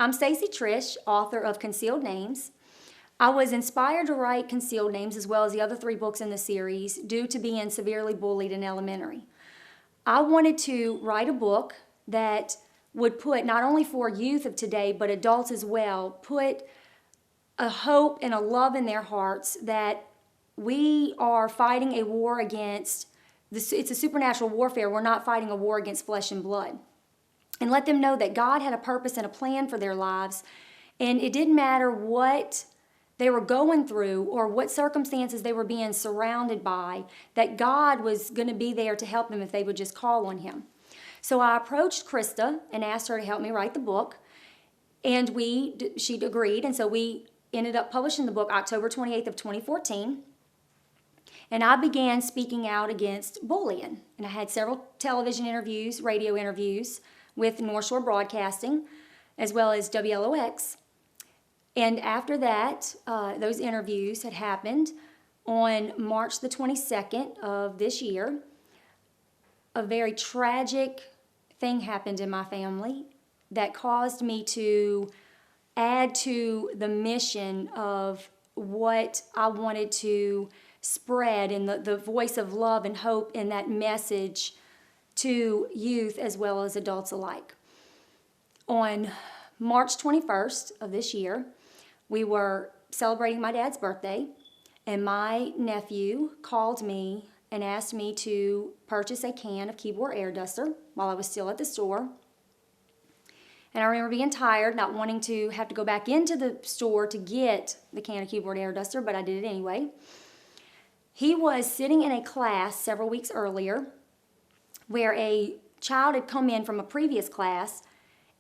I'm Stacie Trish, author of Concealed Names. I was inspired to write Concealed Names as well as the other 3 books in the series due to being severely bullied in elementary. I wanted to write a book that would put, not only for youth of today, but adults as well, put a hope and a love in their hearts that we are fighting a war against, it's a supernatural warfare. We're not fighting a war against flesh and blood. And let them know that God had a purpose and a plan for their lives, and it didn't matter what they were going through or what circumstances they were being surrounded by, that God was going to be there to help them if they would just call on Him. So I approached Krista and asked her to help me write the book, and she agreed, and so we ended up publishing the book October 28th of 2014. And I began speaking out against bullying. And I had several television interviews, radio interviews with North Shore Broadcasting, as well as WLOX. And after that, those interviews had happened on March the 22nd of this year. A very tragic thing happened in my family that caused me to add to the mission of what I wanted to spread in the voice of love and hope in that message to youth as well as adults alike. On March 21st of this year, we were celebrating my dad's birthday, and my nephew called me and asked me to purchase a can of keyboard air duster while I was still at the store. And I remember being tired, not wanting to have to go back into the store to get the can of keyboard air duster, but I did it anyway. He was sitting in a class several weeks earlier where a child had come in from a previous class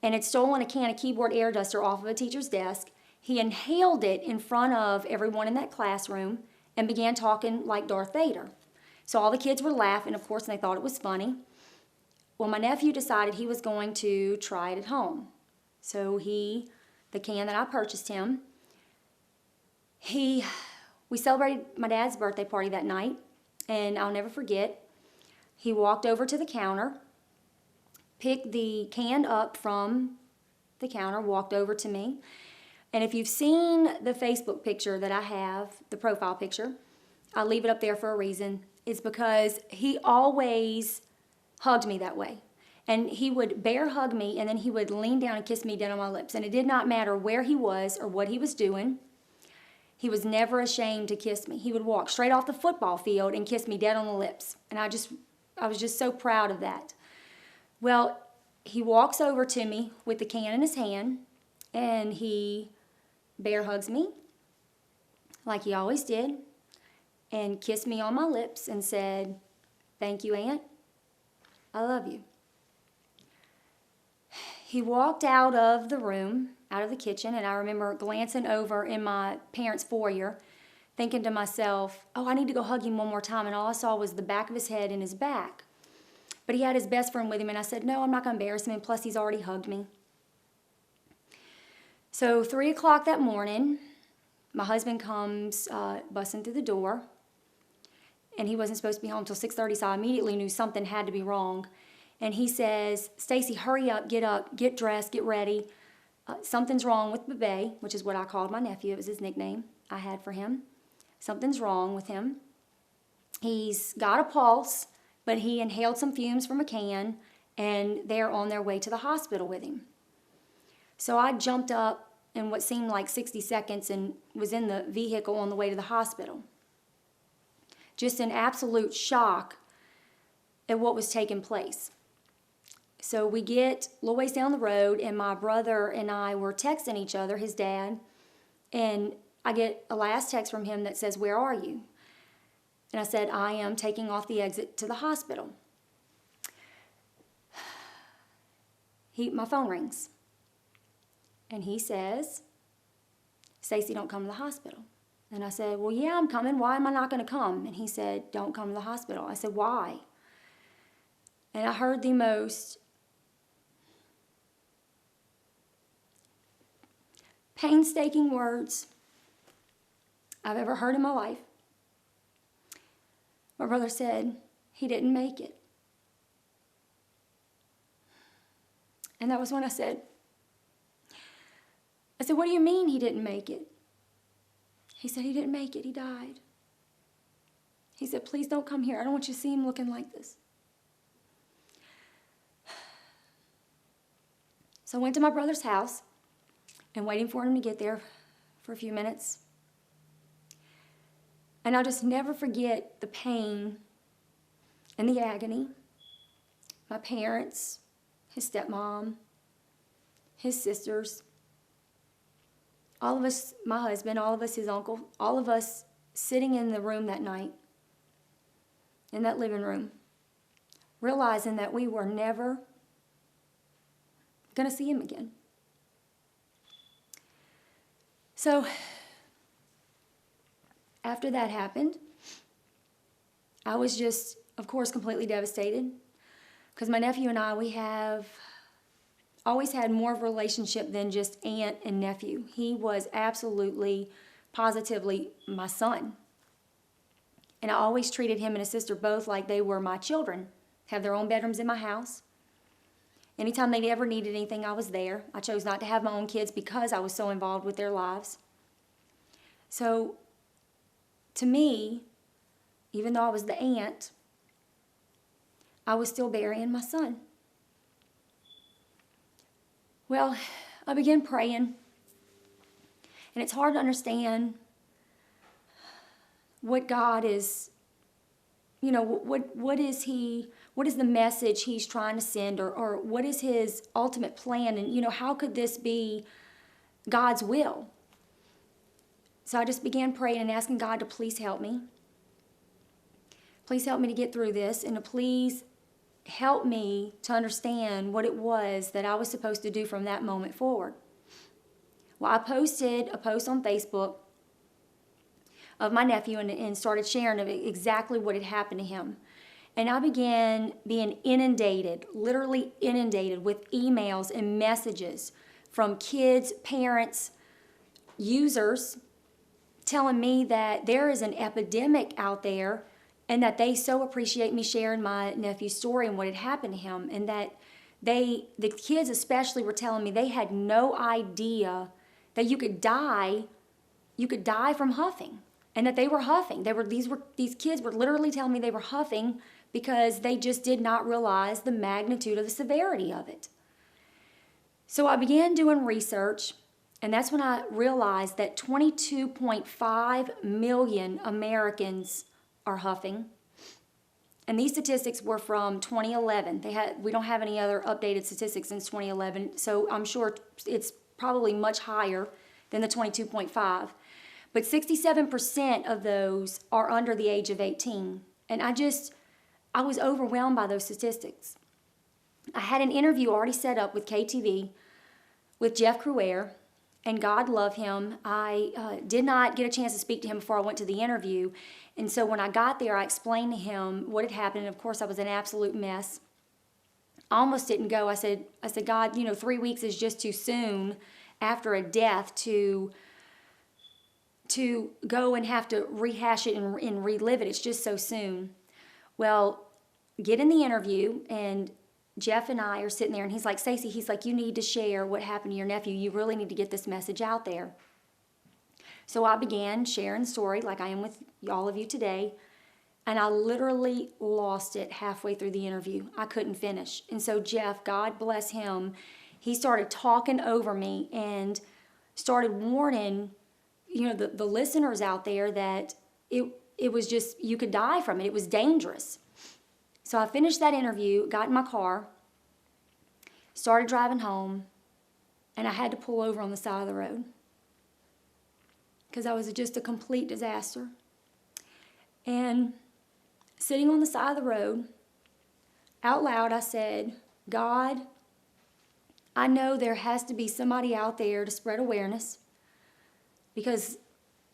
and had stolen a can of keyboard air duster off of a teacher's desk. He inhaled it in front of everyone in that classroom and began talking like Darth Vader. So all the kids were laughing, of course, and they thought it was funny. Well, my nephew decided he was going to try it at home. So the can that I purchased him, we celebrated my dad's birthday party that night, and I'll never forget, he walked over to the counter, picked the can up from the counter, walked over to me, and if you've seen the Facebook picture that I have, the profile picture, I'll leave it up there for a reason. It's because he always hugged me that way. And he would bear hug me, and then he would lean down and kiss me dead on my lips. And it did not matter where he was or what he was doing. He was never ashamed to kiss me. He would walk straight off the football field and kiss me dead on the lips. And I was just so proud of that. Well, he walks over to me with the can in his hand, and he bear hugs me like he always did and kissed me on my lips and said, "Thank you, Aunt. I love you." He walked out of the room, out of the kitchen, and I remember glancing over in my parents' foyer, thinking to myself, oh, I need to go hug him one more time, and all I saw was the back of his head and his back. But he had his best friend with him, and I said, no, I'm not going to embarrass him, and plus he's already hugged me. So 3 o'clock that morning, my husband comes busting through the door, and he wasn't supposed to be home until 6:30, so I immediately knew something had to be wrong. And he says, Stacie, hurry up, get dressed, get ready. Something's wrong with Bebe, which is what I called my nephew. It was his nickname I had for him. Something's wrong with him. He's got a pulse, but he inhaled some fumes from a can, and they're on their way to the hospital with him. So I jumped up in what seemed like 60 seconds and was in the vehicle on the way to the hospital. Just in absolute shock at what was taking place. So we get a little ways down the road, and my brother and I were texting each other, his dad, and I get a last text from him that says, where are you? And I said, I am taking off the exit to the hospital. My phone rings, and he says, Stacie, don't come to the hospital. And I said, well, yeah, I'm coming. Why am I not going to come? And he said, don't come to the hospital. I said, why? And I heard the most painstaking words I've ever heard in my life. My brother said, he didn't make it. And that was when I said, said, what do you mean he didn't make it? He said, he didn't make it. He died. He said, please don't come here. I don't want you to see him looking like this. So I went to my brother's house and waiting for him to get there for a few minutes. And I'll just never forget the pain and the agony. My parents, his stepmom, his sisters, all of us, my husband, all of us, his uncle, all of us sitting in the room that night, in that living room, realizing that we were never going to see him again. So, after that happened, I was just, of course, completely devastated, because my nephew and I, we have always had more of a relationship than just aunt and nephew. He was absolutely, positively my son. And I always treated him and his sister both like they were my children. Have their own bedrooms in my house. Anytime they ever needed anything, I was there. I chose not to have my own kids because I was so involved with their lives. So, to me, even though I was the aunt, I was still burying my son. Well, I began praying, and it's hard to understand what God is, what is the message he's trying to send, or what is his ultimate plan, and, how could this be God's will? So I just began praying and asking God to please help me. Please help me to get through this, and to please help me to understand what it was that I was supposed to do from that moment forward. Well, I posted a post on Facebook of my nephew and started sharing of exactly what had happened to him. And I began being inundated, literally inundated with emails and messages from kids, parents, users telling me that there is an epidemic out there and that they so appreciate me sharing my nephew's story and what had happened to him, and that the kids especially were telling me they had no idea that you could die from huffing, and that they were huffing. These kids were literally telling me they were huffing because they just did not realize the magnitude of the severity of it. So I began doing research, and that's when I realized that 22.5 million Americans are huffing. And these statistics were from 2011. We don't have any other updated statistics since 2011, so I'm sure it's probably much higher than the 22.5. But 67% of those are under the age of 18. And I was overwhelmed by those statistics. I had an interview already set up with KTV with Jeff Crouere, and God love him. I did not get a chance to speak to him before I went to the interview. And so when I got there, I explained to him what had happened. And of course, I was an absolute mess. I almost didn't go. I said, God, 3 weeks is just too soon after a death to go and have to rehash it and relive it. It's just so soon. Well, get in the interview, and Jeff and I are sitting there, and he's like, Stacie, he's like, you need to share what happened to your nephew. You really need to get this message out there. So I began sharing the story like I am with all of you today, and I literally lost it halfway through the interview. I couldn't finish. And so Jeff, God bless him, he started talking over me and started warning, the listeners out there that it was just, you could die from it. It was dangerous. So I finished that interview, got in my car, started driving home, and I had to pull over on the side of the road because I was just a complete disaster. And sitting on the side of the road, out loud, I said, God, I know there has to be somebody out there to spread awareness, because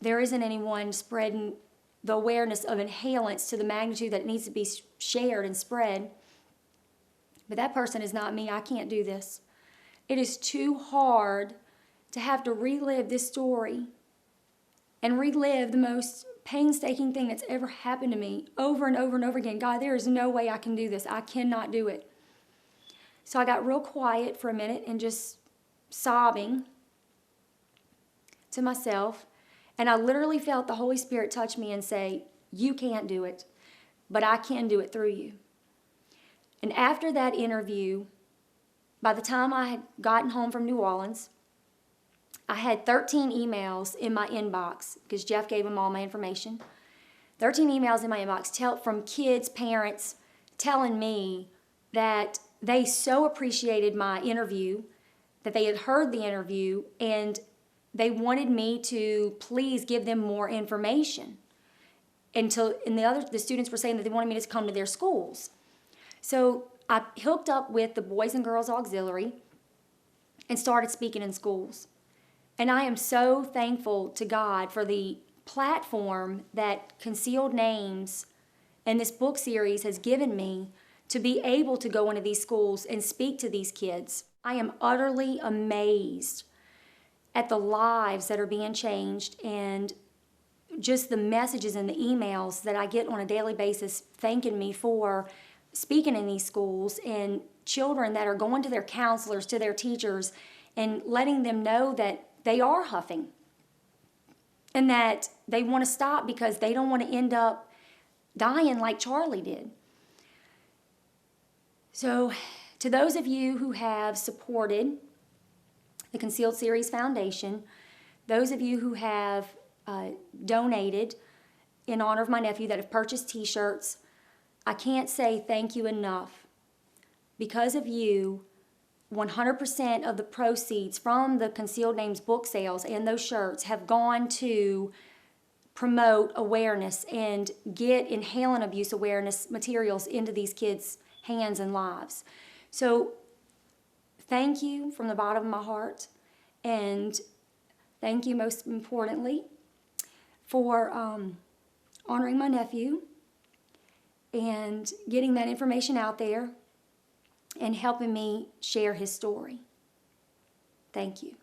there isn't anyone spreading the awareness of inhalants to the magnitude that it needs to be shared and spread. But that person is not me. I can't do this. It is too hard to have to relive this story and relive the most painstaking thing that's ever happened to me over and over and over again. God, there is no way I can do this. I cannot do it. So I got real quiet for a minute and just sobbing. to myself, and I literally felt the Holy Spirit touch me and say, you can't do it, but I can do it through you. And after that interview, by the time I had gotten home from New Orleans, I had 13 emails in my inbox, because Jeff gave them all my information. 13 emails in my inbox from kids, parents, telling me that they so appreciated my interview, that they had heard the interview, and they wanted me to please give them more information. And the students were saying that they wanted me to come to their schools. So I hooked up with the Boys and Girls Auxiliary and started speaking in schools. And I am so thankful to God for the platform that Concealed Names and this book series has given me to be able to go into these schools and speak to these kids. I am utterly amazed at the lives that are being changed, and just the messages and the emails that I get on a daily basis thanking me for speaking in these schools, and children that are going to their counselors, to their teachers, and letting them know that they are huffing and that they want to stop because they don't want to end up dying like Charlie did. So to those of you who have supported the Concealed Series Foundation, those of you who have donated in honor of my nephew, that have purchased t-shirts, I can't say thank you enough. Because of you, 100% of the proceeds from the Concealed Names book sales and those shirts have gone to promote awareness and get inhalant abuse awareness materials into these kids' hands and lives. So thank you from the bottom of my heart, and thank you most importantly for honoring my nephew and getting that information out there and helping me share his story. Thank you.